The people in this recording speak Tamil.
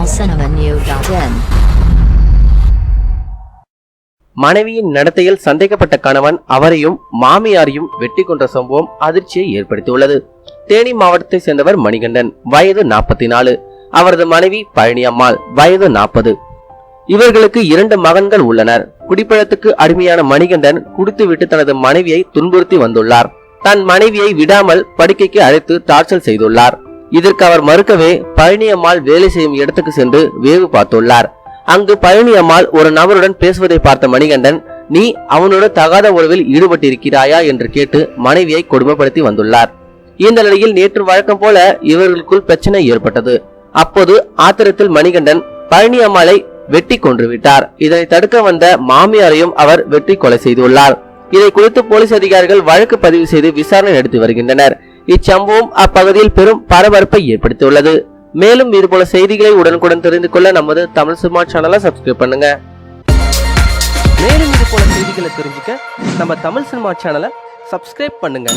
tamilcinemanew.in. மனைவியின் நடத்தையில் சந்தேகப்பட்ட கணவன் அவரையும் மாமியாரையும் வெட்டி கொன்ற சம்பவம் அதிர்ச்சியை ஏற்படுத்தியுள்ளது. தேனி மாவட்டத்தை சேர்ந்தவர் மணிகண்டன், வயது 44. அவரது மனைவி பழனியம்மாள், வயது 40. இவர்களுக்கு 2 மகன்கள் உள்ளனர். குடிப்பழத்துக்கு அடிமையான மணிகண்டன் குடித்துவிட்டு தனது மனைவியை துன்புறுத்தி வந்துள்ளார். தன் மனைவியை விடாமல் படுக்கைக்கு அழைத்து டார்ச்சர் செய்துள்ளார். இதற்கு அவர் மறுக்கவே பழனியம்மாள் வேலை செய்யும் இடத்துக்கு சென்று வேவு பார்த்துள்ளார். அங்கு பழனியம்மாள் ஒரு நபருடன் பேசுவதை பார்த்த மணிகண்டன், நீ அவனுடன் தகாத உறவில் ஈடுபட்டிருக்கிறாயா என்று கேட்டு மனைவியை கொடுமைப்படுத்தி வந்துள்ளார். இந்த நிலையில் நேற்று வழக்கம் போல இவர்களுக்குள் பிரச்சனை ஏற்பட்டது. அப்போது ஆத்திரத்தில் மணிகண்டன் பழனியம்மாளை வெட்டி கொன்றுவிட்டார். இதனை தடுக்க வந்த மாமியாரையும் அவர் வெட்டி கொலை செய்துள்ளார். இதை குறித்து போலீஸ் அதிகாரிகள் வழக்கு பதிவு செய்து விசாரணை நடத்தி வருகின்றனர். இச்சம்பவம் அப்பகுதியில் பெரும் பரபரப்பை ஏற்படுத்தியுள்ளது. மேலும் இதுபோல செய்திகளை உடனுக்குடன் தெரிந்து கொள்ள நமது தமிழ் சினிமா சேனலை சப்ஸ்கிரைப் பண்ணுங்க. மேலும் இதுபோல செய்திகளை தெரிஞ்சுக்க நம்ம தமிழ் சினிமா சேனலை சப்ஸ்கிரைப் பண்ணுங்க.